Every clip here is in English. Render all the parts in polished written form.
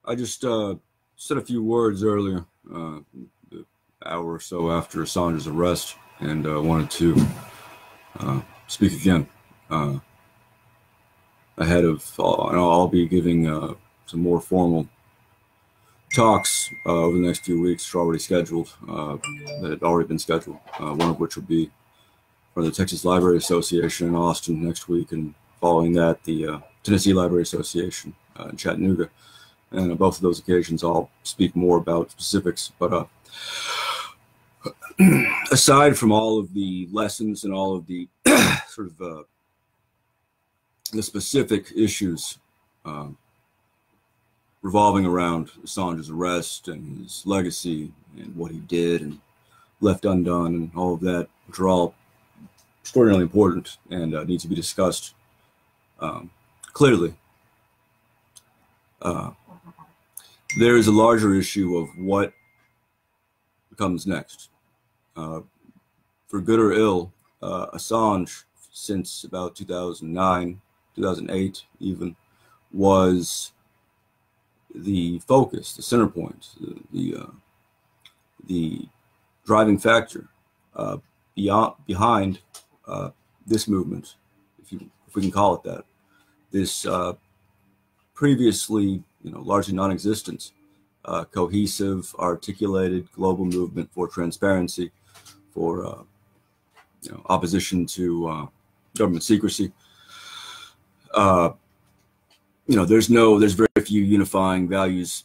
I just said a few words earlier, an hour or so after Assange's arrest, and wanted to speak again ahead of. And I'll be giving some more formal talks over the next few weeks, already scheduled, that had already been scheduled. One of which will be for the Texas Library Association in Austin next week, and following that, the Tennessee Library Association in Chattanooga. And on both of those occasions, I'll speak more about specifics. But aside from all of the lessons and all of the sort of the specific issues revolving around Assange's arrest and his legacy and what he did and left undone and all of that, which are all extraordinarily important and need to be discussed clearly. There is a larger issue of what comes next. For good or ill, Assange, since about 2009, 2008 even, was the focus, the center point, the driving factor behind this movement, if we can call it that. This previously, largely non-existent, cohesive, articulated global movement for transparency, for opposition to government secrecy. There's very few unifying values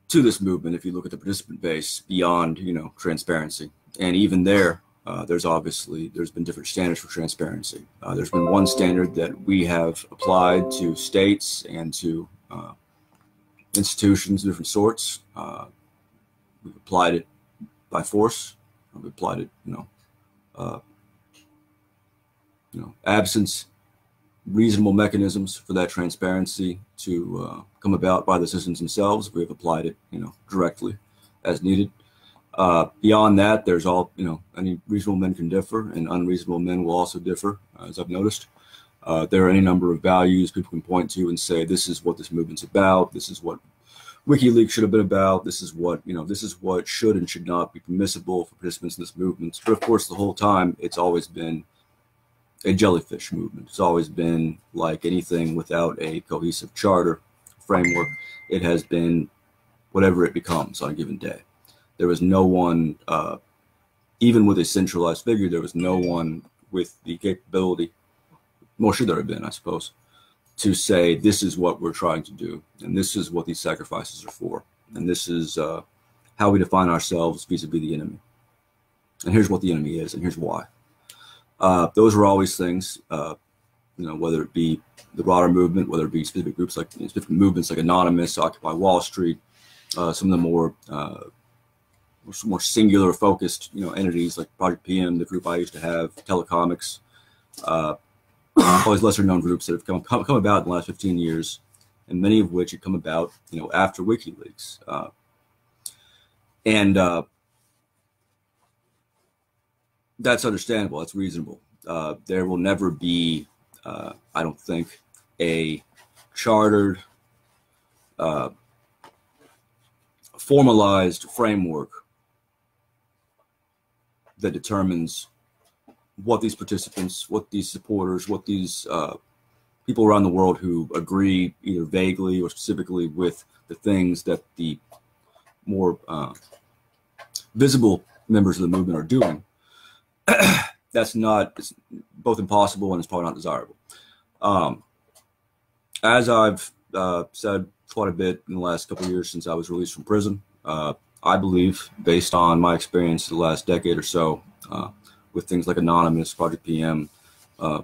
to this movement if you look at the participant base beyond transparency. And even there, there's been different standards for transparency. There's been one standard that we have applied to states and to institutions of different sorts. We've applied it by force. We've applied it, absence reasonable mechanisms for that transparency to come about by the citizens themselves. We have applied it, directly as needed. Beyond that, there's any reasonable men can differ, and unreasonable men will also differ, as I've noticed. There are any number of values people can point to and say, this is what this movement's about. This is what WikiLeaks should have been about. This is what, this is what should and should not be permissible for participants in this movement. But of course, the whole time, it's always been a jellyfish movement. It's always been like anything without a cohesive charter framework. It has been whatever it becomes on a given day. There was no one, even with a centralized figure, there was no one with the capability, nor should there have been, I suppose, to say this is what we're trying to do, and this is what these sacrifices are for, and this is how we define ourselves vis-a-vis the enemy. And here's what the enemy is, and here's why. Those are always things, whether it be the broader movement, whether it be specific groups like specific movements like Anonymous, Occupy Wall Street, some of the more singular focused, entities like Project PM, the group I used to have, Telecomics, all these lesser known groups that have come about in the last 15 years, and many of which had come about, after WikiLeaks. That's understandable. That's reasonable. There will never be, I don't think, a chartered, formalized framework that determines what these participants, what these supporters, what these people around the world who agree either vaguely or specifically with the things that the more visible members of the movement are doing. It's both impossible and it's probably not desirable. As I've said quite a bit in the last couple of years since I was released from prison, I believe, based on my experience the last decade or so, with things like Anonymous, Project PM, my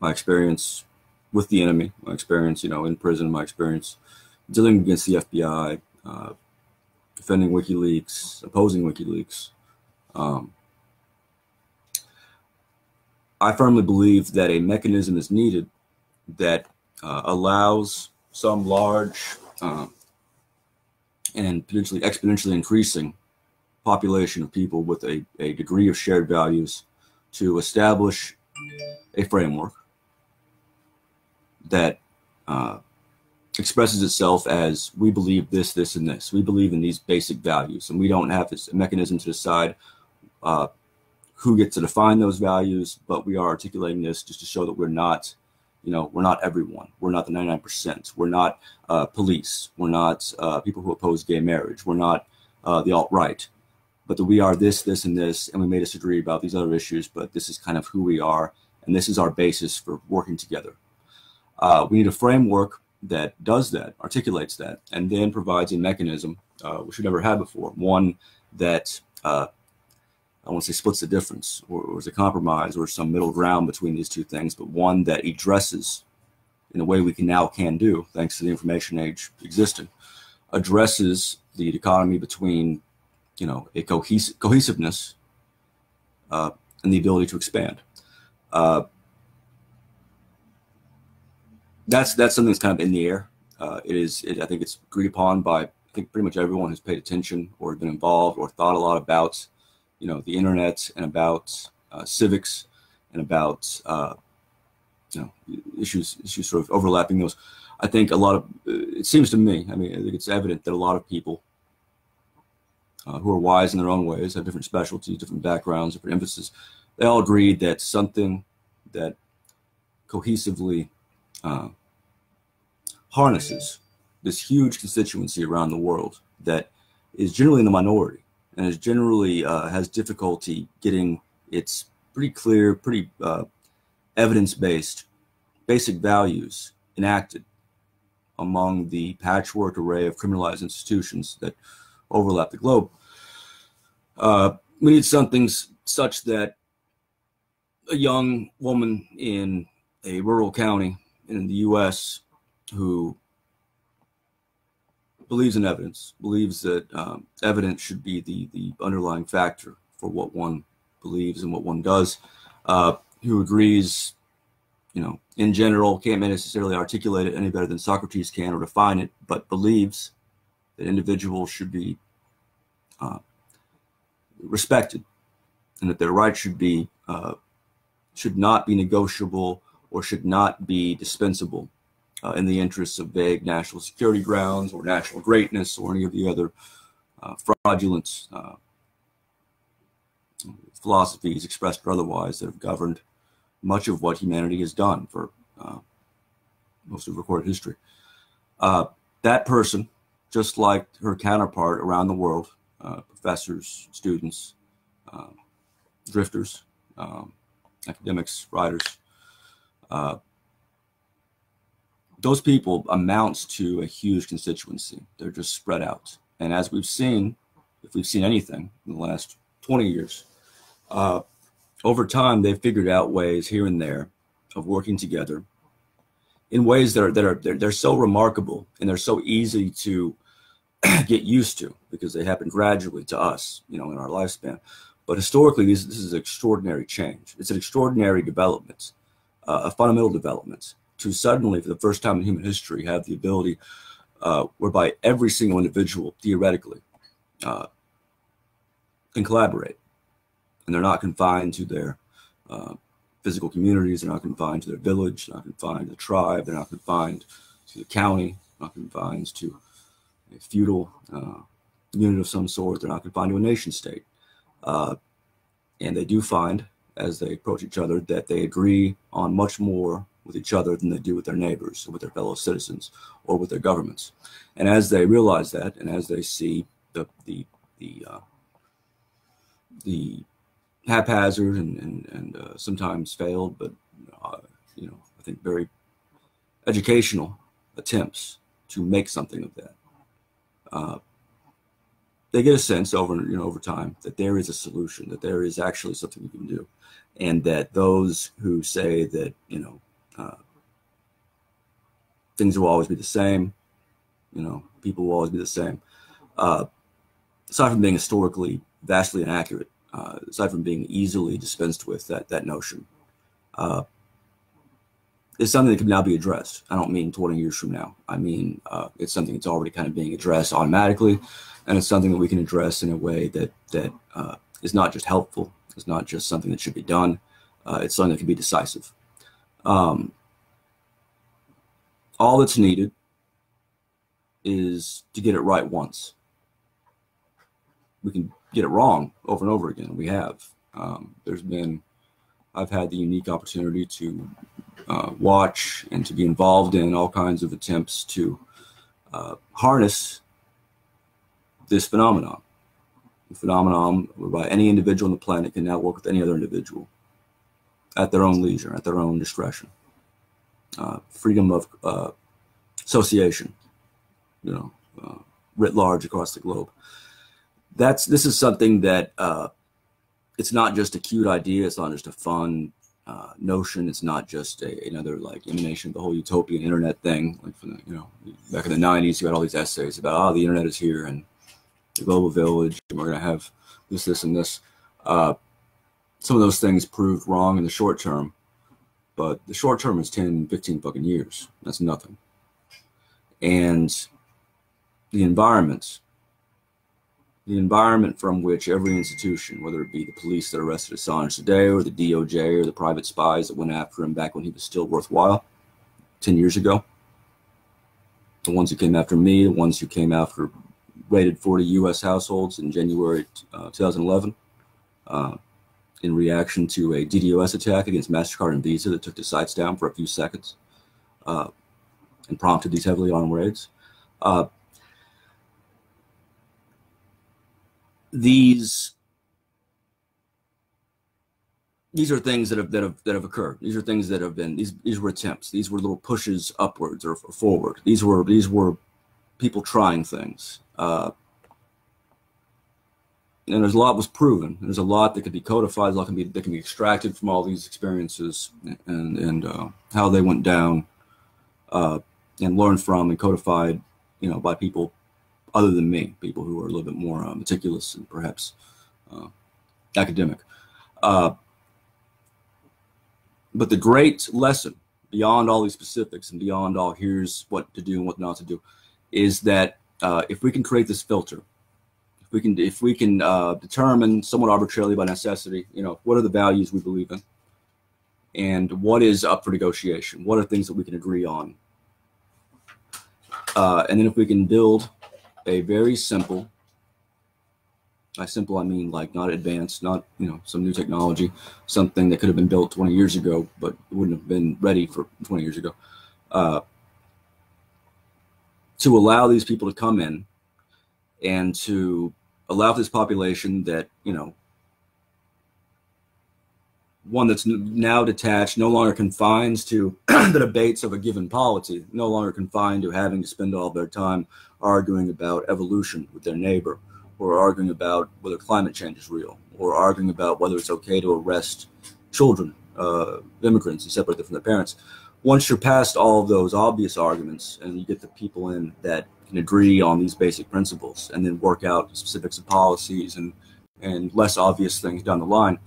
experience with the enemy, my experience, in prison, my experience dealing against the FBI, defending WikiLeaks, opposing WikiLeaks. I firmly believe that a mechanism is needed that allows some large and potentially exponentially increasing population of people with a degree of shared values to establish a framework that expresses itself as we believe this, this, and this. We believe in these basic values, and we don't have this mechanism to decide who gets to define those values, but we are articulating this just to show that we're not, we're not everyone. We're not the 99%. We're not police. We're not people who oppose gay marriage. We're not the alt-right, but that we are this, this, and this, and we may disagree about these other issues, but this is kind of who we are, and this is our basis for working together. We need a framework that does that, articulates that, and then provides a mechanism which we never had before. One that I won't say splits the difference or is a compromise or some middle ground between these two things, but one that addresses, in a way we can do, thanks to the information age existing, addresses the dichotomy between, a cohesiveness and the ability to expand. That's something that's kind of in the air. I think it's agreed upon by, pretty much everyone who's paid attention or been involved or thought a lot about, the internet and about civics and about, issues sort of overlapping those. I think it seems to me, I think it's evident that a lot of people who are wise in their own ways, have different specialties, different backgrounds, different emphasis, they all agree that something that cohesively harnesses this huge constituency around the world that is generally in the minority and is generally has difficulty getting its pretty clear, pretty evidence-based basic values enacted among the patchwork array of criminalized institutions that overlap the globe. We need something such that a young woman in a rural county in the U.S. who believes in evidence, believes that evidence should be the underlying factor for what one believes and what one does, who agrees, in general, can't necessarily articulate it any better than Socrates can or define it, but believes that individuals should be respected and that their rights should not be negotiable or should not be dispensable in the interests of vague national security grounds or national greatness or any of the other fraudulent philosophies, expressed or otherwise, that have governed much of what humanity has done for most of recorded history. That person, just like her counterpart around the world, professors, students, drifters, academics, writers, those people amounts to a huge constituency. They're just spread out. And as we've seen, if we've seen anything in the last 20 years, over time, they've figured out ways here and there of working together in ways that are so remarkable and they're so easy to get used to because they happen gradually to us, in our lifespan. But historically, this is an extraordinary change. It's an extraordinary development, a fundamental development, to suddenly, for the first time in human history, have the ability whereby every single individual, theoretically, can collaborate. And they're not confined to their physical communities. They're not confined to their village. They're not confined to the tribe. They're not confined to the county. Not confined to a feudal unit of some sort. They're not confined to a nation state. And they do find, as they approach each other, that they agree on much more with each other than they do with their neighbors or with their fellow citizens or with their governments. And as they realize that, and as they see the haphazard and sometimes failed, but I think very educational attempts to make something of that, they get a sense over time that there is a solution, that there is actually something we can do, and that those who say that things will always be the same, people will always be the same, aside from being historically vastly inaccurate, aside from being easily dispensed with, that notion is something that can now be addressed. I don't mean 20 years from now. I mean, it's something that's already kind of being addressed automatically, and it's something that we can address in a way that is not just helpful. It's not just something that should be done. It's something that can be decisive. All that's needed is to get it right once. We can get it wrong over and over again. We have. I've had the unique opportunity to watch and to be involved in all kinds of attempts to harness this phenomenon. The phenomenon whereby any individual on the planet can now work with any other individual at their own leisure, at their own discretion. Freedom of association, writ large across the globe. This is something that it's not just a cute idea. It's not just a fun notion. It's not just another like emanation of the whole utopian internet thing. Like from the, back in the 90s, you had all these essays about the internet is here and the global village, and we're gonna have this, and this. Some of those things proved wrong in the short term, but the short term is 10, 15 fucking years. That's nothing. And the environment from which every institution, whether it be the police that arrested Assange today, or the DOJ, or the private spies that went after him back when he was still worthwhile 10 years ago, the ones who came after me, the ones who came after raided 40 U.S. households in January 2011 in reaction to a DDoS attack against MasterCard and Visa that took the sites down for a few seconds and prompted these heavily armed raids. These are things that have occurred. These are things that have been these were attempts. These were little pushes upwards or forward. These were people trying things. And there's a lot was proven. There's a lot that could be codified. A lot that can be extracted from all these experiences and how they went down and learned from and codified, by people other than me, people who are a little bit more meticulous and perhaps academic. But the great lesson, beyond all these specifics and beyond all here's what to do and what not to do, is that if we can create this filter, if we can determine somewhat arbitrarily by necessity, what are the values we believe in, and what is up for negotiation, what are things that we can agree on, and then if we can build a very simple, by simple I mean like not advanced, not some new technology, something that could have been built 20 years ago but wouldn't have been ready for 20 years ago, to allow these people to come in and to allow this population that, one that's now detached, no longer confined to the debates of a given polity, no longer confined to having to spend all their time arguing about evolution with their neighbor, or arguing about whether climate change is real, or arguing about whether it's okay to arrest children, immigrants, and separate them from their parents. Once you're past all of those obvious arguments and you get the people in that can agree on these basic principles and then work out the specifics of policies and less obvious things down the line,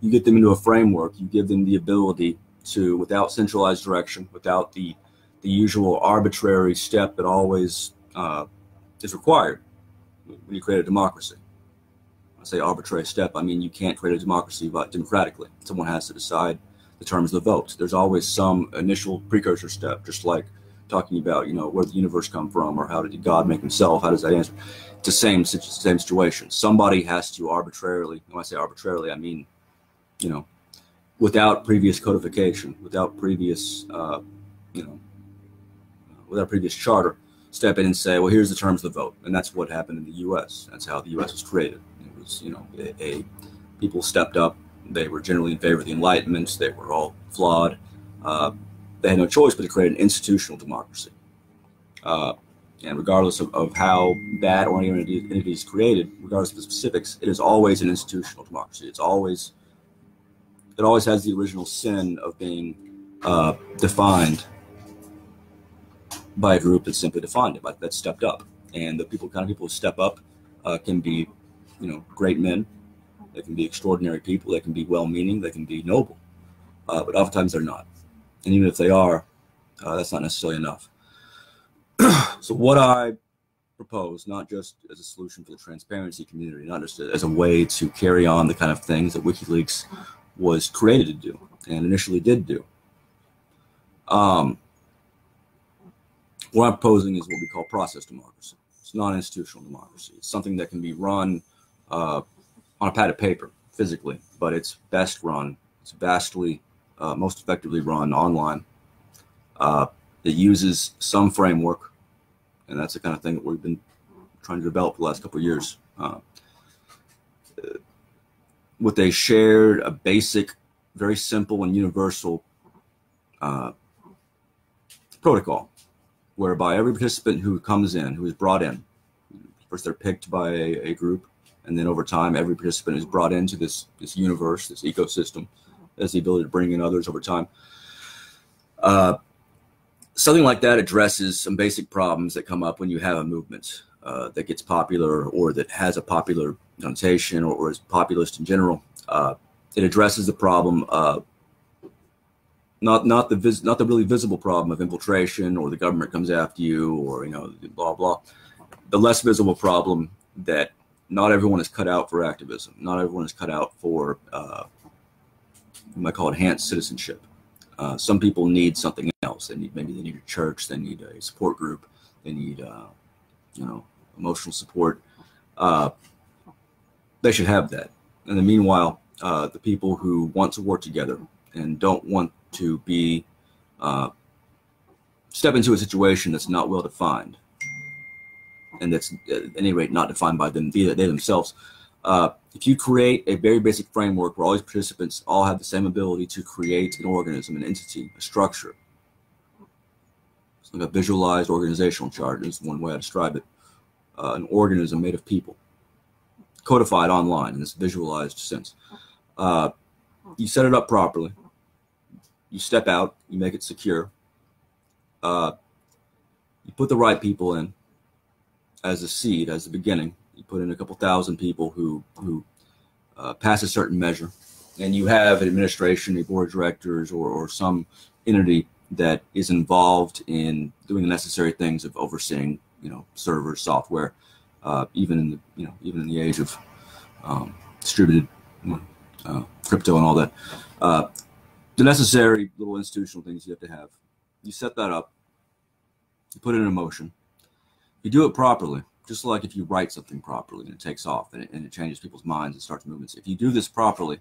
you get them into a framework. You give them the ability to, without centralized direction, without the usual arbitrary step that always is required when you create a democracy. When I say arbitrary step, I mean you can't create a democracy democratically. Someone has to decide the terms of the vote. There's always some initial precursor step, just like talking about, where the universe come from, or how did God make himself? How does that answer? It's the same situation. Somebody has to arbitrarily, when I say arbitrarily, I mean, without previous codification, without previous, without previous charter, step in and say, well, here's the terms of the vote. And that's what happened in the U.S. That's how the U.S. was created. It was, people stepped up. They were generally in favor of the Enlightenment. They were all flawed. They had no choice but to create an institutional democracy. And regardless of how bad or any entity is created, regardless of the specifics, it is always an institutional democracy. It always has the original sin of being defined by a group that simply defined it, that stepped up. And the people who step up can be, great men. They can be extraordinary people. They can be well-meaning. They can be noble. But oftentimes they're not. And even if they are, that's not necessarily enough. So what I propose, not just as a solution for the transparency community, not just as a way to carry on the kind of things that WikiLeaks was created to do and initially did do. What I'm proposing is what we call process democracy. It's non-institutional democracy. It's something that can be run on a pad of paper, physically, but it's best run, it's vastly, most effectively run online. It uses some framework, and that's the kind of thing that we've been trying to develop for the last couple of years. With a shared, a basic, very simple and universal protocol, whereby every participant who comes in, who is brought in, first they're picked by a group, and then over time, every participant is brought into this universe, this ecosystem, has the ability to bring in others over time. Something like that addresses some basic problems that come up when you have a movement that gets popular, or that has a popular connotation, or is populist in general. It addresses the problem of not the really visible problem of infiltration, or the government comes after you, or blah blah. The less visible problem that not everyone is cut out for activism. Not everyone is cut out for you might call it enhanced citizenship. Some people need something else. Maybe they need a church. They need a support group. They need emotional support. They should have that. And then meanwhile, the people who want to work together and don't want to be step into a situation that's not well defined, and that's at any rate not defined by them, they themselves. If you create a very basic framework where all these participants all have the same ability to create an organism, an entity, a structure, it's like a visualized organizational chart is one way I describe it. An organism made of people, codified online in this visualized sense. You set it up properly. You step out. You make it secure. You put the right people in as a seed, as the beginning. You put in a couple thousand people who pass a certain measure, and you have an administration, a board of directors, or some entity that is involved in doing the necessary things of overseeing, servers, software, even in the age of distributed crypto and all that. The necessary little institutional things you have to have. You set that up. You put it in motion. You do it properly. Just like if you write something properly and it takes off and it changes people's minds and starts movements. If you do this properly,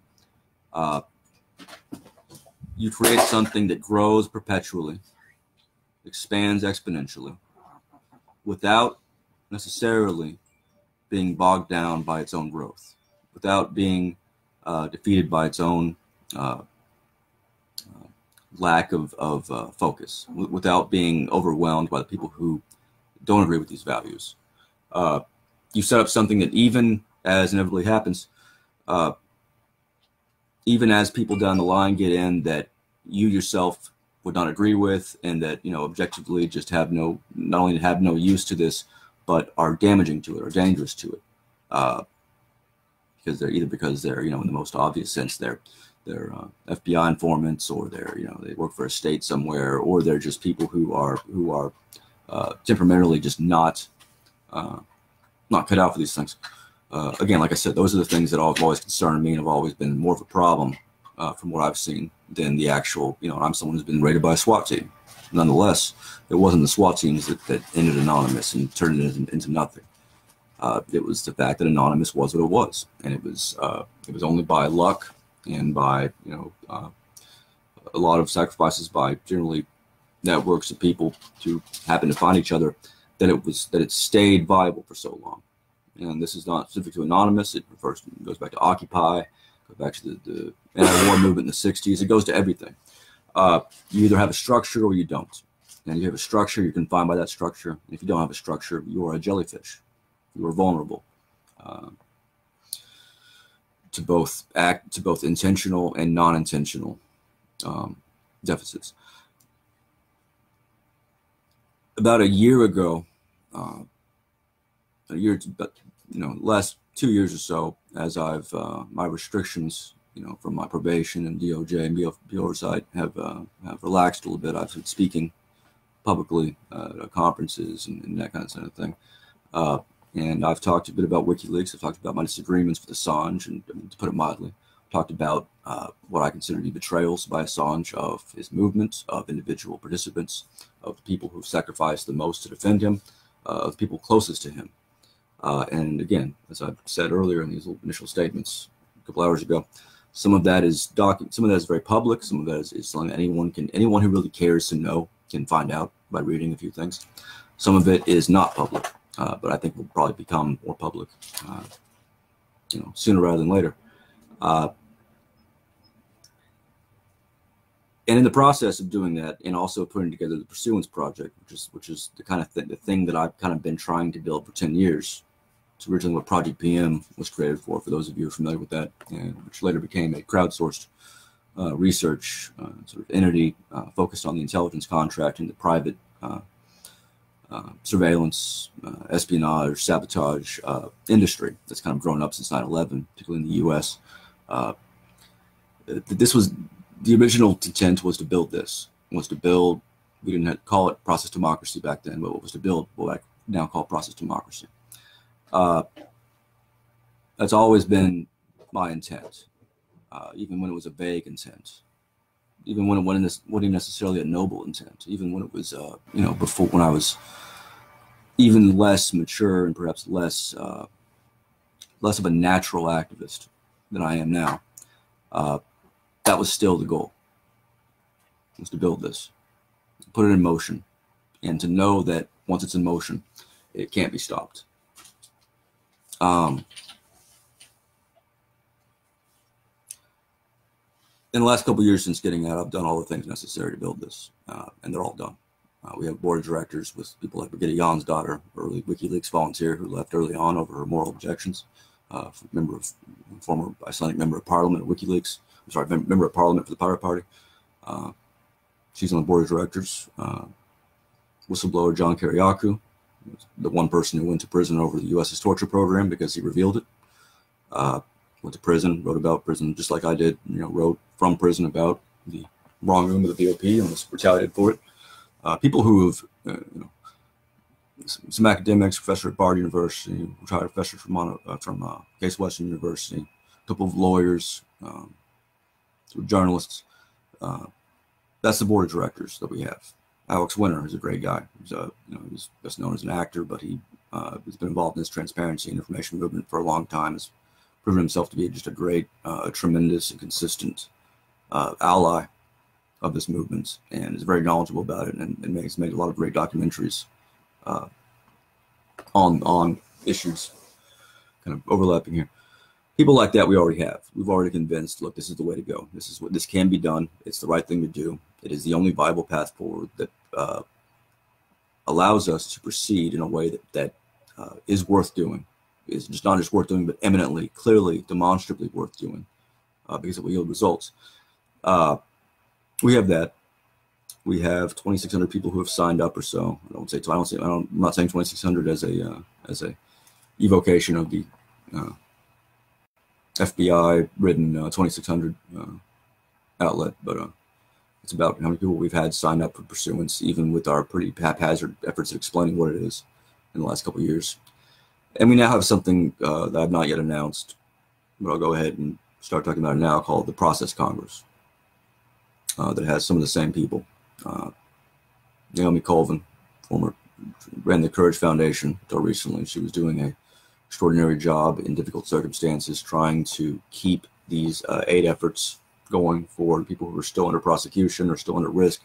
you create something that grows perpetually, expands exponentially, without necessarily being bogged down by its own growth, without being defeated by its own lack of focus, without being overwhelmed by the people who don't agree with these values. You set up something that, even as inevitably happens, even as people down the line get in that you yourself would not agree with, and that objectively just not only have no use to this, but are damaging to it or dangerous to it, because they're in the most obvious sense they're FBI informants, or they work for a state somewhere, or they're just people who are temperamentally just not cut out for these things. Again, like I said, those are the things that have always concerned me and have always been more of a problem from what I've seen than the actual, I'm someone who's been raided by a SWAT team. Nonetheless, it wasn't the SWAT teams that ended Anonymous and turned it into nothing. It was the fact that Anonymous was what it was, and it was only by luck and by a lot of sacrifices by generally networks of people who happen to find each other that it stayed viable for so long. And this is not specific to Anonymous. It goes back to Occupy, goes back to the anti-war movement in the 60s. It goes to everything. You either have a structure or you don't. And you have a structure, you're confined by that structure. And if you don't have a structure, you are a jellyfish. You are vulnerable to both intentional and non-intentional deficits. About a year ago, last 2 years or so, as I've my restrictions, from my probation and DOJ and BO oversight have relaxed a little bit. I've been speaking publicly at conferences and that kind of thing. And I've talked a bit about WikiLeaks. I've talked about my disagreements with Assange, and to put it mildly, talked about what I consider to be betrayals by Assange of his movement, of individual participants, of the people who've sacrificed the most to defend him, of the people closest to him. And again, as I've said earlier in these initial statements a couple hours ago, some of that is some of that is very public. Some of that is something anyone who really cares to know can find out by reading a few things. Some of it is not public, but I think will probably become more public, sooner rather than later. And in the process of doing that, and also putting together the Pursuance Project, which is the kind of the thing that I've kind of been trying to build for 10 years. It's originally what Project PM was created for those of you who are familiar with that, and which later became a crowdsourced research sort of entity focused on the intelligence contract and the private surveillance, espionage, sabotage industry that's kind of grown up since 9/11, particularly in the U.S. This was the original intent was to build this, was to build, we didn't call it process democracy back then, but it was to build what I now call process democracy. That's always been my intent, even when it was a vague intent, even when it wasn't necessarily a noble intent, even when it was, before, when I was even less mature and perhaps less of a natural activist than I am now. That was still the goal, was to build this, put it in motion, and to know that once it's in motion, it can't be stopped. In the last couple of years since getting out, I've done all the things necessary to build this, and they're all done. We have a board of directors with people like Brigitte Jansdottir, early WikiLeaks volunteer who left early on over her moral objections, former Icelandic member of parliament at WikiLeaks. I'm sorry, member of parliament for the Pirate Party. She's on the board of directors. Whistleblower John Kiriakou, the one person who went to prison over the U.S.'s torture program because he revealed it. Went to prison, wrote about prison just like I did. Wrote from prison about the wrongdoing of the VOP and was retaliated for it. People who have, some academics, professor at Bard University, retired professor from Case Western University, a couple of lawyers, journalists. That's the board of directors that we have. Alex Winter is a great guy. He's best known as an actor, but he has been involved in this transparency and information movement for a long time. Has proven himself to be just a great, tremendous, and consistent ally of this movement, and is very knowledgeable about it, and has made a lot of great documentaries on issues kind of overlapping here. People like that we already have. We've already convinced, look, this is the way to go. This can be done. It's the right thing to do. It is the only viable path forward that allows us to proceed in a way that is worth doing. It's just not just worth doing, but eminently, clearly, demonstrably worth doing because it will yield results. We have that. We have 2,600 people who have signed up or so. I'm not saying 2,600 as a evocation of the FBI-ridden 2,600 outlet, but it's about how many people we've had sign up for Pursuance, even with our pretty haphazard efforts at explaining what it is in the last couple of years. And we now have something that I've not yet announced, but I'll go ahead and start talking about it now, called the Process Congress, that has some of the same people. Naomi Colvin, ran the Courage Foundation until recently. She was doing an extraordinary job in difficult circumstances, trying to keep these aid efforts going for people who are still under prosecution or still under risk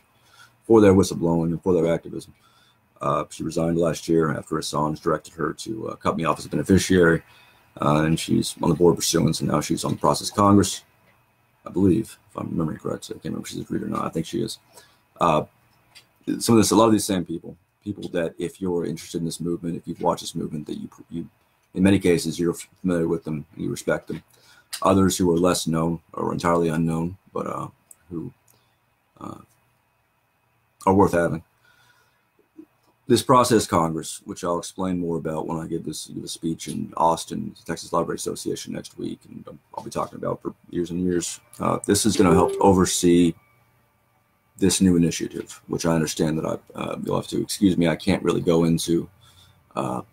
for their whistleblowing and for their activism. She resigned last year after Assange directed her to cut me off as a beneficiary, and she's on the board of Pursuance, and now she's on the Process Congress, I believe, if I'm remembering correctly. I can't remember if she's agreed or not. I think she is. A lot of these same people that, if you're interested in this movement, if you've watched this movement, that you in many cases, you're familiar with them and you respect them. Others who are less known or entirely unknown, but who are worth having. This Process Congress, which I'll explain more about when I give a speech in Austin, Texas Library Association next week, and I'll be talking about for years and years. This is going to help oversee this new initiative, which I understand that you'll have to excuse me. I can't really go into all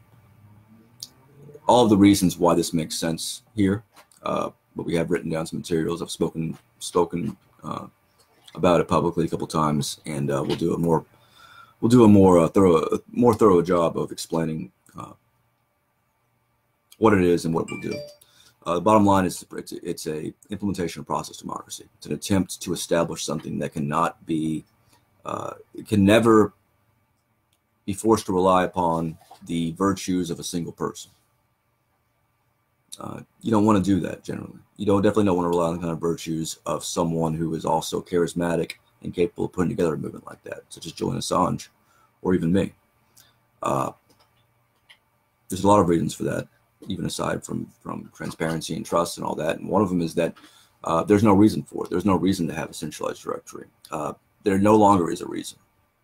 of the reasons why this makes sense here. but we have written down some materials. I've spoken about it publicly a couple times, and we'll do a more thorough job of explaining what it is and what it will do. The bottom line is it's a implementation of process democracy. It's an attempt to establish something that cannot be, it can never be forced to rely upon the virtues of a single person. You don't want to do that generally. You definitely don't want to rely on the kind of virtues of someone who is also charismatic and capable of putting together a movement like that, such as Julian Assange, or even me. There's a lot of reasons for that, even aside from transparency and trust and all that. And one of them is that there's no reason for it. There's no reason to have a centralized directory. There no longer is a reason.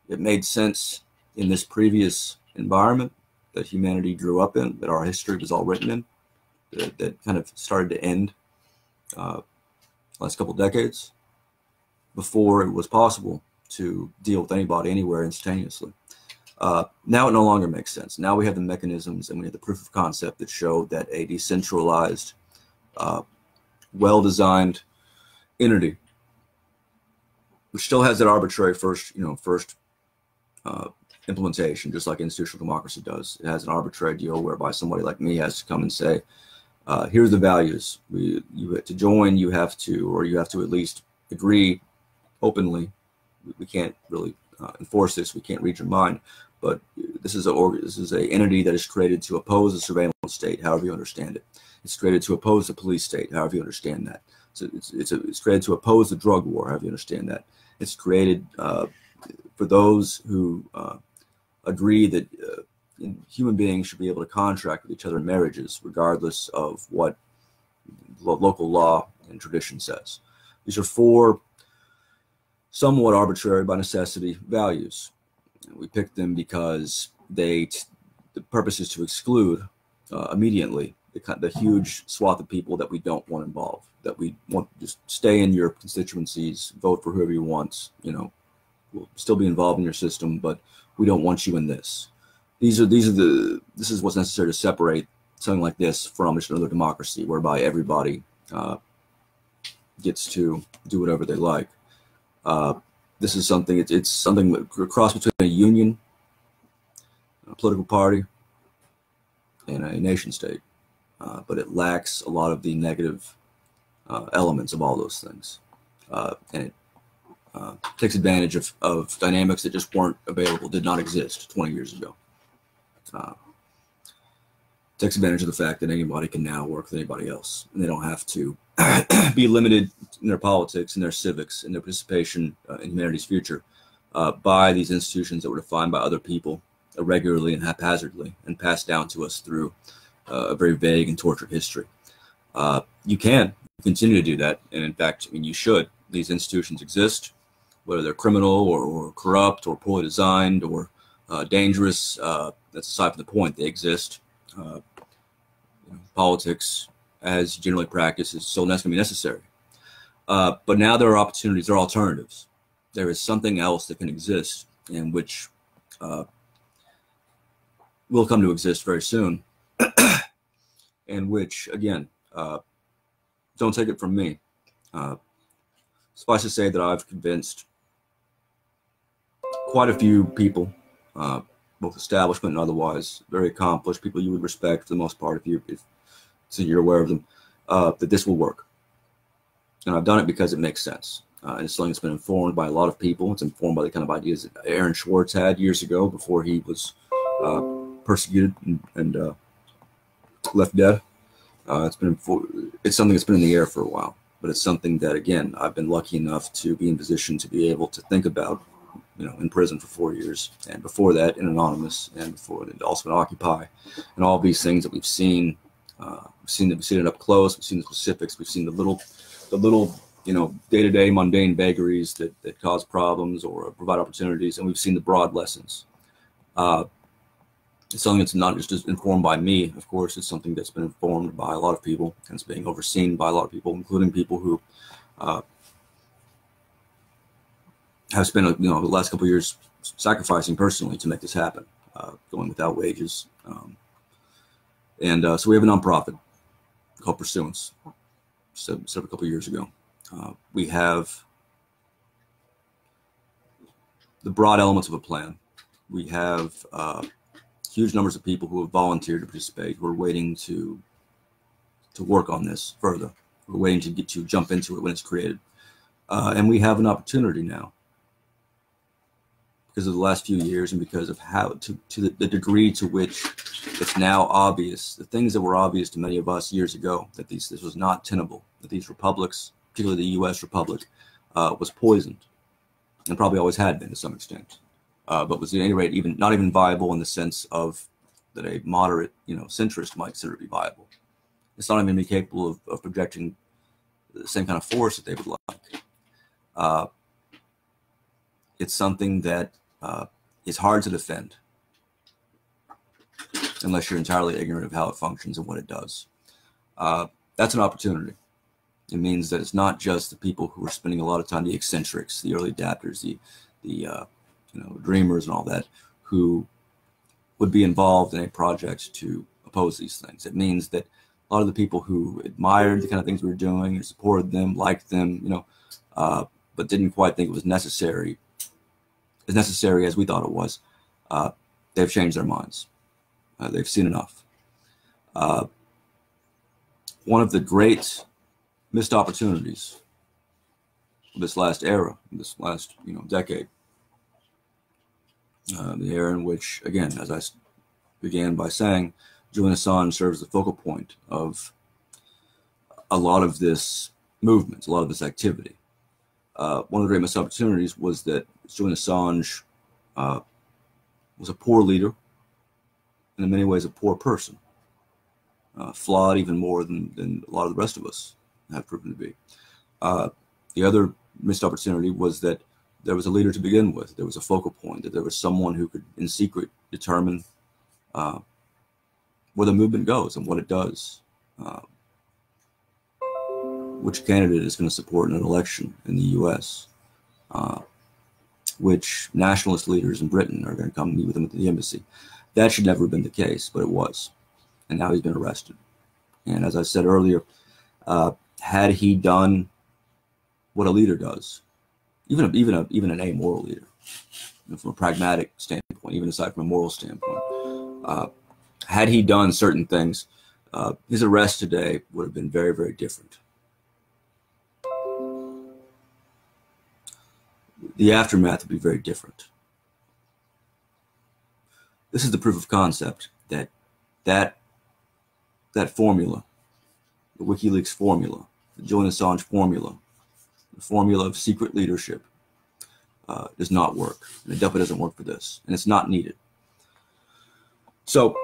It made sense in this previous environment that humanity grew up in, that our history was all written in, that kind of started to end last couple of decades, before it was possible to deal with anybody anywhere instantaneously. Now it no longer makes sense. Now we have the mechanisms and we have the proof of concept that show that a decentralized, well-designed entity, which still has that arbitrary first implementation, just like institutional democracy does. It has an arbitrary deal whereby somebody like me has to come and say, here's the values. You to join, you have to at least agree openly. We can't really enforce this. We can't read your mind. But this is a entity that is created to oppose the surveillance state, however you understand it. It's created to oppose the police state, however you understand that. So it's created to oppose the drug war, however you understand that. It's created for those who agree that human beings should be able to contract with each other in marriages, regardless of what local law and tradition says. These are four somewhat arbitrary, by necessity, values. We picked them because the purpose is to exclude immediately the huge swath of people that we don't want involved, that we want to just stay in your constituencies, vote for whoever you want, we'll still be involved in your system, but we don't want you in this. This is what's necessary to separate something like this from just another democracy, whereby everybody gets to do whatever they like. This is something, it's something a cross between a union, a political party, and a nation state. But it lacks a lot of the negative elements of all those things. And it takes advantage of dynamics that just weren't available, did not exist 20 years ago. Takes advantage of the fact that anybody can now work with anybody else, and they don't have to be limited in their politics and their civics and their participation in humanity's future by these institutions that were defined by other people irregularly and haphazardly and passed down to us through a very vague and tortured history. You can continue to do that, and in fact, you should. These institutions exist, whether they're criminal or corrupt or poorly designed or dangerous. That's aside from the point. They exist. Politics, as generally practiced, is still going to be necessary. But now there are opportunities, there are alternatives. There is something else that can exist, and which will come to exist very soon, and which, again, don't take it from me. Suffice to say that I've convinced quite a few people, both establishment and otherwise, very accomplished people you would if for the most part, if you're aware of them, that this will work. And I've done it because it makes sense. And it's something that's been informed by a lot of people. It's informed by the kind of ideas that Aaron Schwartz had years ago before he was persecuted and left dead. It's something that's been in the air for a while, but it's something that, again, I've been lucky enough to be in position to be able to think about, in prison for 4 years, and before that in Anonymous, and before that also in Occupy, and all these things that we've seen. We've seen it up close. We've seen the specifics. We've seen the little day-to-day mundane vagaries that cause problems or provide opportunities, and we've seen the broad lessons. It's something that's not just informed by me, of course. It's something that's been informed by a lot of people, and it's being overseen by a lot of people, including people who have spent the last couple of years sacrificing personally to make this happen, going without wages. So we have a nonprofit called Pursuance. set up a couple of years ago. We have the broad elements of a plan. We have huge numbers of people who have volunteered to participate, who are waiting to work on this further. We're waiting to jump into it when it's created. And we have an opportunity now, because of the last few years and because of how, to the degree to which it's now obvious, the things that were obvious to many of us years ago, that this was not tenable, that these republics, particularly the U.S. republic, was poisoned, and probably always had been to some extent, but was at any rate not even viable in the sense of that a moderate, centrist might consider to be viable. It's not even be capable of projecting the same kind of force that they would like. It's something that is hard to defend unless you're entirely ignorant of how it functions and what it does. That's an opportunity. It means that it's not just the people who are spending a lot of time, the eccentrics, the early adapters, the dreamers and all that, who would be involved in a project to oppose these things. It means that a lot of the people who admired the kind of things we were doing, supported them, liked them, but didn't quite think it was necessary as we thought it was, they've changed their minds. They've seen enough. One of the great missed opportunities of this last era, this last decade, the era in which, again, as I began by saying, Julian Assange serves the focal point of a lot of this movement, a lot of this activity. One of the great missed opportunities was that Julian Assange was a poor leader, and in many ways a poor person, flawed even more than a lot of the rest of us have proven to be. The other missed opportunity was that there was a leader to begin with. There was a focal point, that there was someone who could, in secret, determine where the movement goes and what it does, which candidate is going to support in an election in the U.S., which nationalist leaders in Britain are going to come meet with him at the embassy. That should never have been the case, but it was. And now he's been arrested. And as I said earlier, had he done what a leader does, even an amoral leader, from a pragmatic standpoint, even aside from a moral standpoint, had he done certain things, his arrest today would have been very, very different. The aftermath would be very different. This is the proof of concept that formula, the WikiLeaks formula, the Julian Assange formula, the formula of secret leadership, does not work. And it definitely doesn't work for this, and it's not needed. So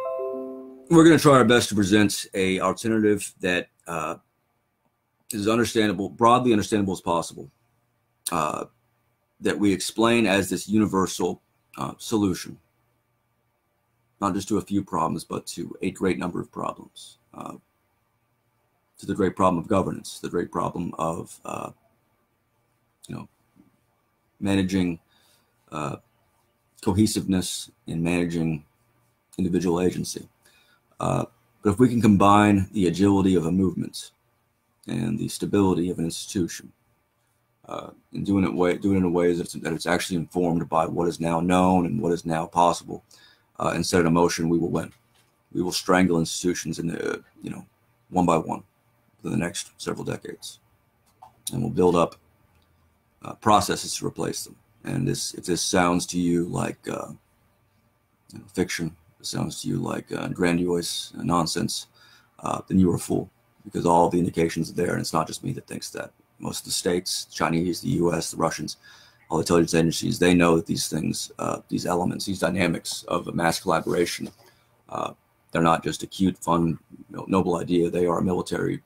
we're going to try our best to present a alternative that is understandable, broadly understandable as possible, that we explain as this universal solution, not just to a few problems, but to a great number of problems, to the great problem of governance, the great problem of managing cohesiveness in managing individual agency. But if we can combine the agility of a movement and the stability of an institution, and do it in a way that it's actually informed by what is now known and what is now possible, and set it in motion, we will win. We will strangle institutions in the, one by one for the next several decades, and we'll build up processes to replace them. And if this sounds to you like fiction, it sounds to you like grandiose nonsense, then you are a fool, because all the indications are there, and it's not just me that thinks that. Most of the states, Chinese, the U.S., the Russians, all the intelligence agencies, they know that these things, these elements, these dynamics of a mass collaboration, they're not just a cute, fun, noble idea. They are a military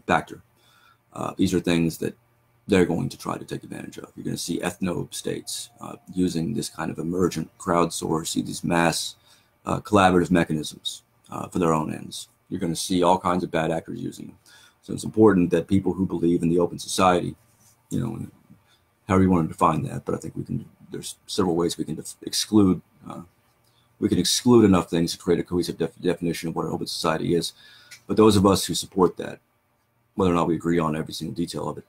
factor. These are things that they're going to try to take advantage of. You're going to see ethno-states using this kind of emergent crowdsource, these mass collaborative mechanisms for their own ends. You're going to see all kinds of bad actors using them. So it's important that people who believe in the open society, however you want to define that, but I think there's several ways we can exclude, we can exclude enough things to create a cohesive definition of what an open society is. But those of us who support that, whether or not we agree on every single detail of it,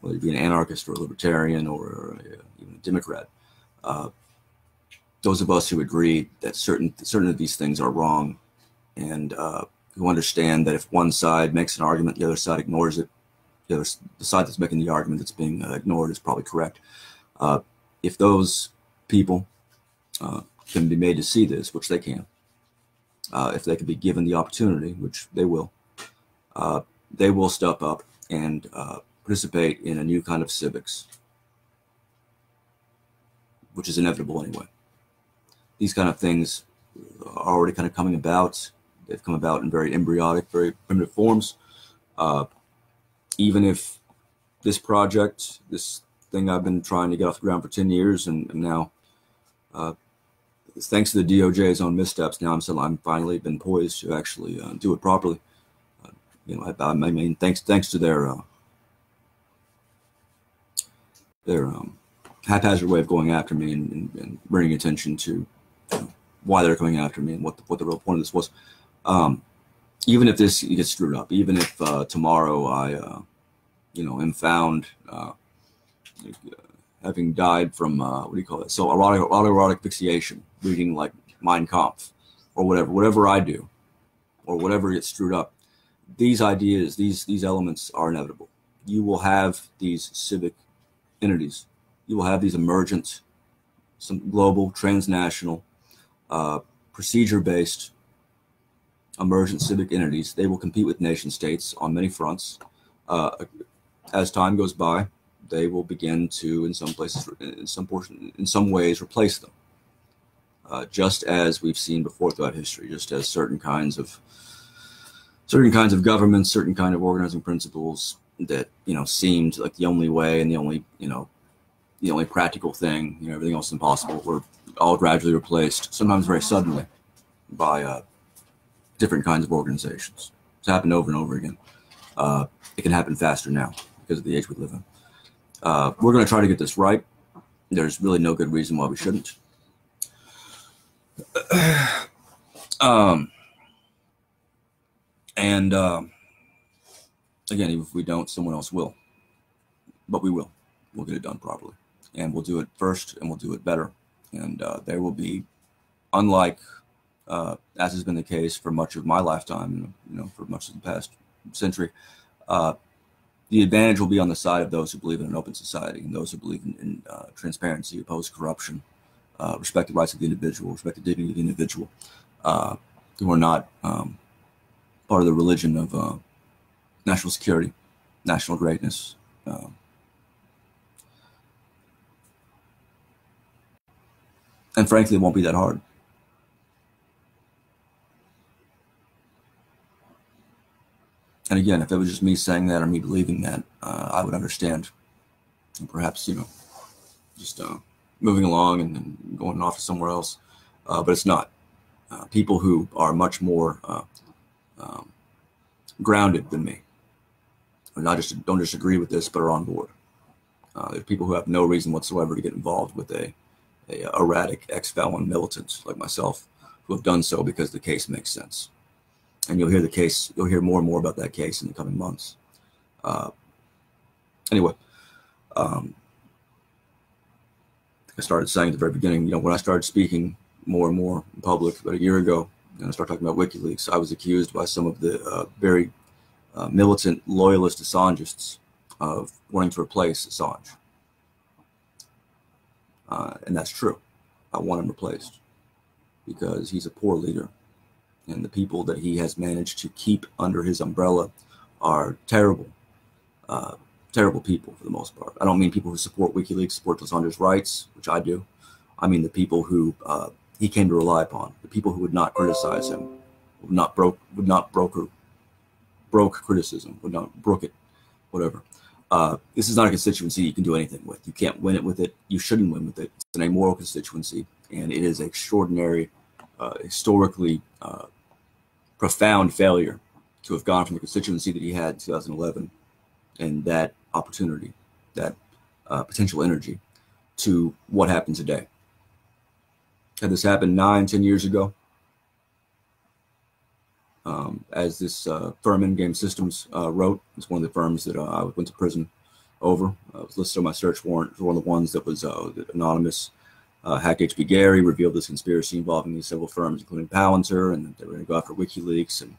whether you be an anarchist or a libertarian or even a Democrat, those of us who agree that certain of these things are wrong, and who understand that if one side makes an argument, the other side ignores it, the side that's making the argument that's being ignored is probably correct. If those people can be made to see this, which they can, if they can be given the opportunity, which they will step up and participate in a new kind of civics, which is inevitable anyway. These kind of things are already kind of coming about. They've come about in very embryonic, very primitive forms. Even if this project, this thing I've been trying to get off the ground for 10 years, and now, thanks to the DOJ's own missteps, now I'm finally been poised to actually do it properly. I mean, thanks to their haphazard way of going after me and bringing attention to why they're coming after me and what the real point of this was. Even if this gets screwed up, even if tomorrow I, am found having died from what do you call it? So autoerotic asphyxiation, reading like Mein Kampf, or whatever I do, or whatever gets screwed up. These ideas, these elements are inevitable. You will have these civic entities. You will have these emergent, some global, transnational, procedure-based emergent civic entities. They will compete with nation states on many fronts. As time goes by, they will begin to, in some places, in some ways, replace them. Just as we've seen before throughout history, just as certain kinds of governments, certain kind of organizing principles that seemed like the only way and the only practical thing, everything else impossible, were all gradually replaced, sometimes very suddenly, by different kinds of organizations. It's happened over and over again. It can happen faster now because of the age we live in. We're going to try to get this right. There's really no good reason why we shouldn't. Again, even if we don't, someone else will. But we will. We'll get it done properly. And we'll do it first, and we'll do it better. And there will be, unlike, as has been the case for much of my lifetime, for much of the past century, the advantage will be on the side of those who believe in an open society and those who believe in transparency, oppose corruption, respect the rights of the individual, respect the dignity of the individual, who are not part of the religion of national security, national greatness. And frankly, it won't be that hard. And again, if it was just me saying that or me believing that, I would understand. And perhaps, just moving along and going off to somewhere else. But it's not. People who are much more grounded than me, or don't just agree with this, but are on board. There's people who have no reason whatsoever to get involved with a erratic ex-felon militant like myself, who have done so because the case makes sense. And you'll hear more and more about that case in the coming months. Anyway, I started saying at the very beginning, when I started speaking more and more in public about a year ago, and I started talking about WikiLeaks, I was accused by some of the very militant loyalist Assangists of wanting to replace Assange. And that's true. I want him replaced because he's a poor leader. And the people that he has managed to keep under his umbrella are terrible, terrible people for the most part. I don't mean people who support WikiLeaks, support Assange's rights, which I do. I mean the people who he came to rely upon, the people who would not criticize him, would not broke criticism, would not brook it, whatever. This is not a constituency you can do anything with. You can't win it with it. You shouldn't win with it. It's an amoral constituency, and it is an extraordinary, historically profound failure to have gone from the constituency that he had in 2011 and that opportunity, that potential energy, to what happened today. Had this happened 9, 10 years ago, as this firm In-Game Systems wrote. It's one of the firms that I went to prison over. It was listed on my search warrant. It was one of the ones that was anonymous. Hack H.B. Gary revealed this conspiracy involving these several firms, including Palantir, and they were going to go after WikiLeaks and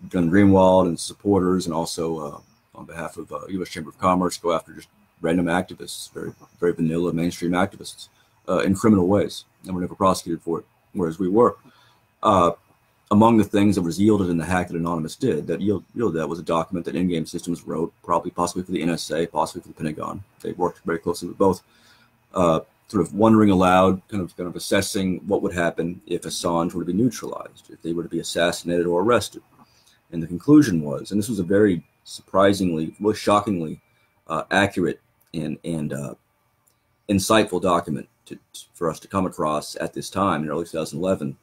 John Greenwald and supporters, and also on behalf of U.S. Chamber of Commerce, go after just random activists, very, very vanilla mainstream activists in criminal ways, and were never prosecuted for it, whereas we were. Among the things that was yielded in the hack that Anonymous did, that yielded that was a document that In-Game Systems wrote, possibly for the NSA, possibly for the Pentagon. They worked very closely with both, sort of wondering aloud, kind of assessing what would happen if Assange were to be neutralized, if they were to be assassinated or arrested. And the conclusion was, and this was a very surprisingly, really shockingly accurate and insightful document for us to come across at this time in early 2011,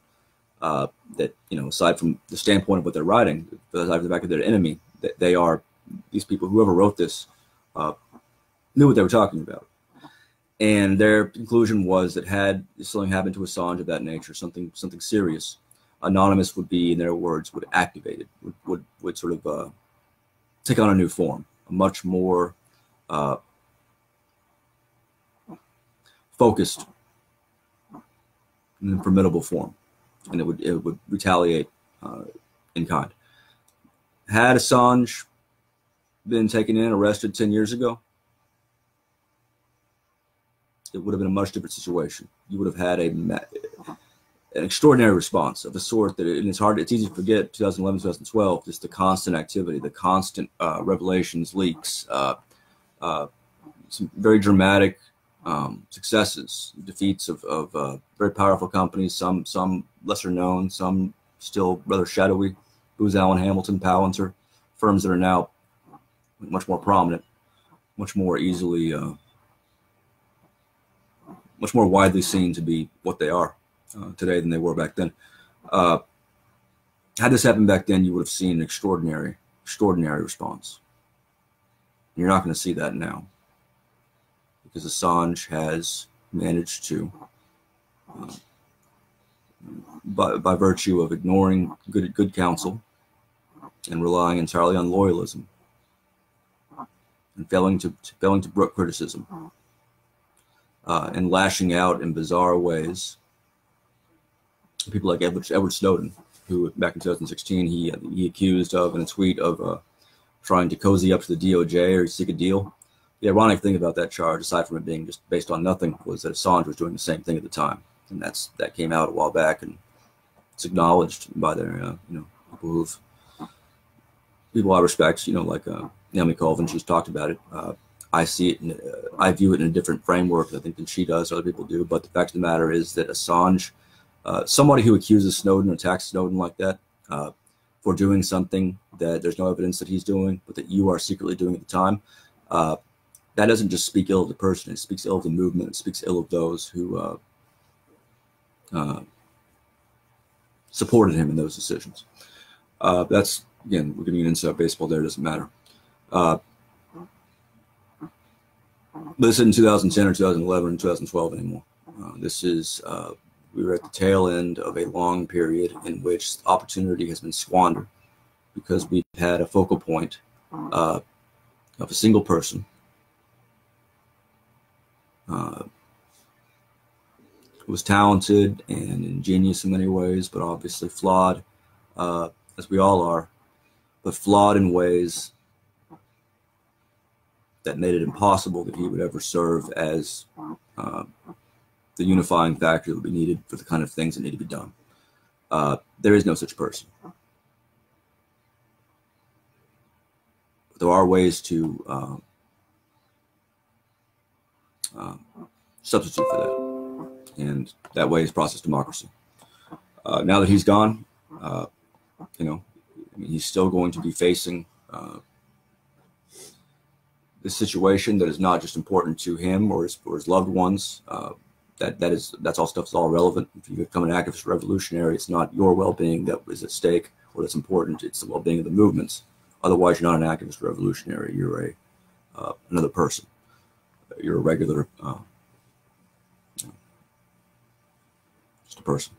that, aside from the standpoint of what they're writing, aside from the fact that they're an enemy, that they are, these people, whoever wrote this, knew what they were talking about. And their conclusion was that had something happened to Assange of that nature, something serious, Anonymous would be, in their words, would activate it, would sort of take on a new form, a much more focused and formidable form, and it would retaliate in kind. Had Assange been taken in, arrested 10 years ago, it would have been a much different situation. You would have had an extraordinary response of the sort that, and it's easy to forget, 2011, 2012, just the constant activity, the constant revelations, leaks, some very dramatic successes, defeats of very powerful companies, some lesser known, some still rather shadowy, Booz Allen Hamilton, Palantir, firms that are now much more prominent, much more easily, much more widely seen to be what they are today than they were back then. Had this happened back then, you would have seen an extraordinary response. You're not going to see that now, because Assange has managed to, by virtue of ignoring good counsel and relying entirely on loyalism and failing to brook criticism, and lashing out in bizarre ways. People like Edward Snowden, who back in 2016 he accused of, in a tweet, of trying to cozy up to the DOJ or seek a deal. The ironic thing about that charge, aside from it being just based on nothing, was that Assange was doing the same thing at the time, and that came out a while back, and it's acknowledged by their people I respect, like Naomi Colvin. She's talked about it. I see it, I view it in a different framework, I think, than she does, other people do. But the fact of the matter is that Assange, somebody who accuses Snowden or attacks Snowden like that for doing something that there's no evidence that he's doing, but that you are secretly doing at the time, that doesn't just speak ill of the person. It speaks ill of the movement. It speaks ill of those who supported him in those decisions. That's, again, we're getting into baseball there. It doesn't matter. But this isn't 2010 or 2011 or 2012 anymore. This is, we were at the tail end of a long period in which opportunity has been squandered because we've had a focal point of a single person who was talented and ingenious in many ways, but obviously flawed, as we all are, but flawed in ways that made it impossible that he would ever serve as the unifying factor that would be needed for the kind of things that need to be done. There is no such person. There are ways to substitute for that, and that way is process democracy. Now that he's gone, he's still going to be facing this situation that is not just important to him or his loved ones. That's all stuff that's all relevant. If you become an activist revolutionary, it's not your well-being that is at stake or that's important. It's the well-being of the movements. Otherwise, you're not an activist revolutionary. You're another person. You're a regular, just a person.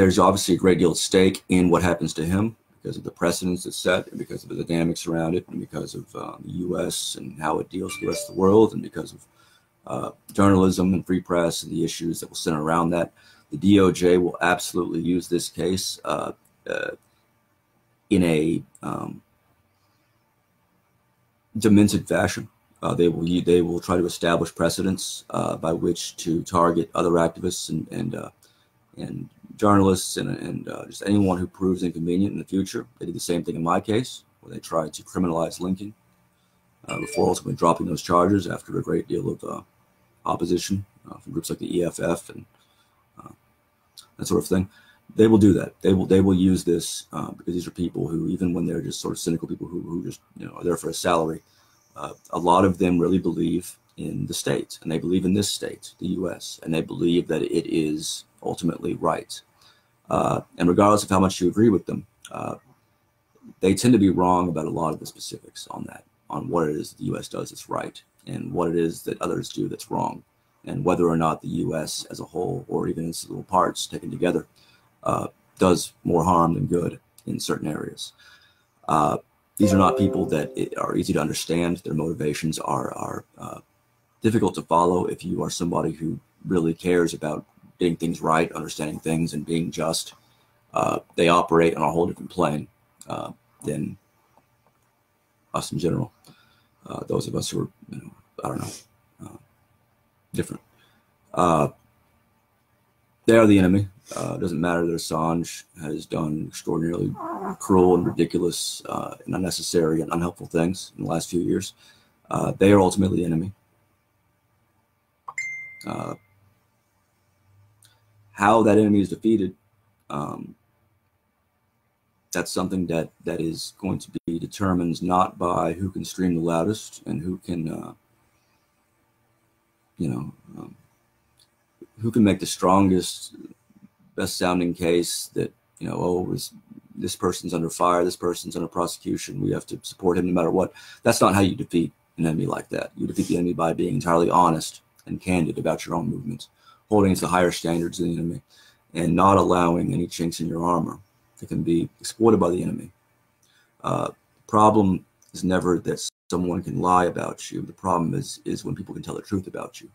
there's obviously a great deal at stake in what happens to him because of the precedents it's set, and because of the dynamics around it, and because of the U.S. and how it deals with the rest of the world, and because of journalism and free press and the issues that will center around that. The DOJ will absolutely use this case in a demented fashion. They will try to establish precedents by which to target other activists and journalists and just anyone who proves inconvenient in the future. They did the same thing in my case, where they tried to criminalize linking before ultimately dropping those charges after a great deal of opposition from groups like the EFF and that sort of thing. They will do that. They will use this because these are people who, even when they're just sort of cynical people who just are there for a salary, a lot of them really believe in the state, and they believe in this state, the U.S., and they believe that it is ultimately right. And regardless of how much you agree with them, they tend to be wrong about a lot of the specifics on that, on what it is the U.S. does that's right, and what it is that others do that's wrong, and whether or not the U.S. as a whole, or even its little parts taken together, does more harm than good in certain areas. These are not people that are easy to understand. Their motivations are difficult to follow if you are somebody who really cares about getting things right, understanding things, and being just. They operate on a whole different plane than us in general. Those of us who are, I don't know, different. They are the enemy. It doesn't matter that Assange has done extraordinarily cruel and ridiculous and unnecessary and unhelpful things in the last few years. They are ultimately the enemy. How that enemy is defeated, that's something that is going to be determined not by who can scream the loudest and who can, who can make the strongest, best sounding case that, this person's under fire, this person's under prosecution, we have to support him no matter what. That's not how you defeat an enemy like that. You defeat the enemy by being entirely honest and candid about your own movements, holding to higher standards than the enemy, and not allowing any chinks in your armor that can be exploited by the enemy. The problem is never that someone can lie about you. The problem is when people can tell the truth about you.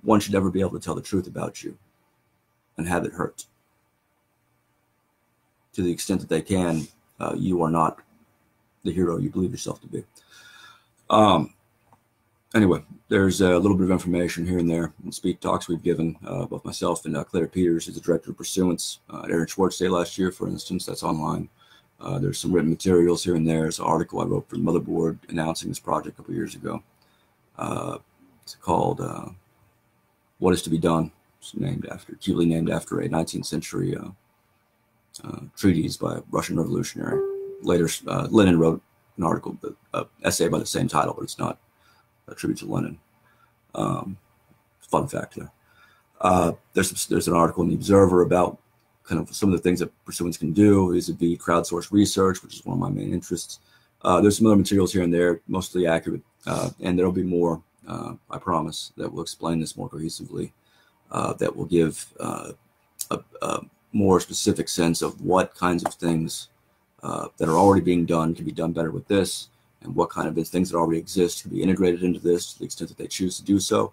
One should never be able to tell the truth about you and have it hurt. To the extent that they can, you are not the hero you believe yourself to be. Anyway, there's a little bit of information here and there in speak talks we've given, both myself and Claire Peters, who's the director of Pursuance at Aaron Schwartz Day last year, for instance. That's online. There's some written materials here and there. There's an article I wrote for the Motherboard announcing this project a couple years ago. It's called What is to be Done. It's cutely named after a 19th century treatise by a Russian revolutionary. Later, Lenin wrote an article, essay by the same title, but it's not a tribute to Lenin. Fun fact there. There's an article in the Observer about kind of some of the things that Pursuance can do, vis-a-vis crowdsourced research, which is one of my main interests. There's some other materials here and there, mostly accurate, and there'll be more, I promise, that will explain this more cohesively, that will give a more specific sense of what kinds of things that are already being done can be done better with this, and what kind of things that already exist can be integrated into this to the extent that they choose to do so,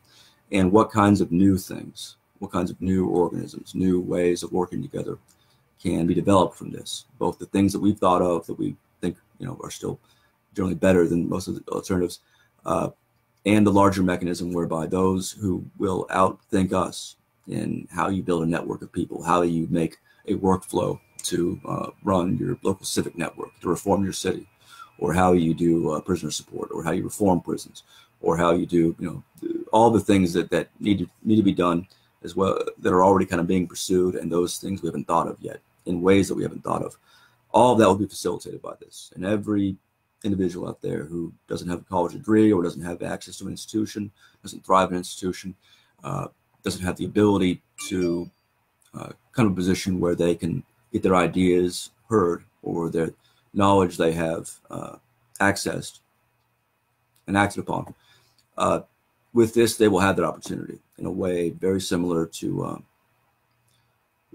and what kinds of new things, what kinds of new organisms, new ways of working together can be developed from this. Both the things that we've thought of that we think are still generally better than most of the alternatives, and the larger mechanism whereby those who will outthink us in how you build a network of people, how you make a workflow to run your local civic network, to reform your city, or how you do prisoner support, or how you reform prisons, or how you do all the things that need to be done as well, that are already kind of being pursued, and those things we haven't thought of yet in ways that we haven't thought of. All of that will be facilitated by this, and every individual out there who doesn't have a college degree or doesn't have access to an institution, doesn't thrive in an institution, doesn't have the ability to come to a position where they can get their ideas heard, or their knowledge they have accessed and acted upon. With this, they will have that opportunity in a way very similar to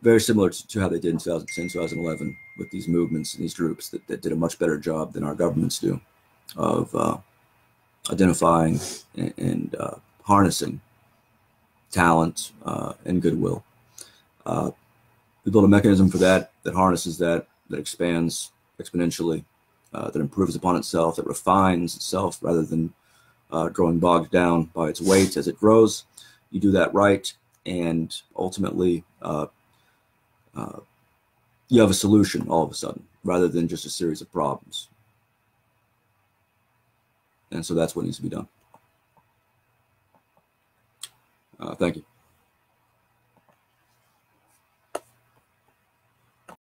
very similar to how they did in 2010, 2011 with these movements and these groups that did a much better job than our governments do of identifying and harnessing talent and goodwill. We build a mechanism for that harnesses that expands exponentially, that improves upon itself, that refines itself rather than growing bogged down by its weight as it grows. You do that right, and ultimately you have a solution all of a sudden, rather than just a series of problems. And so that's what needs to be done. Thank you.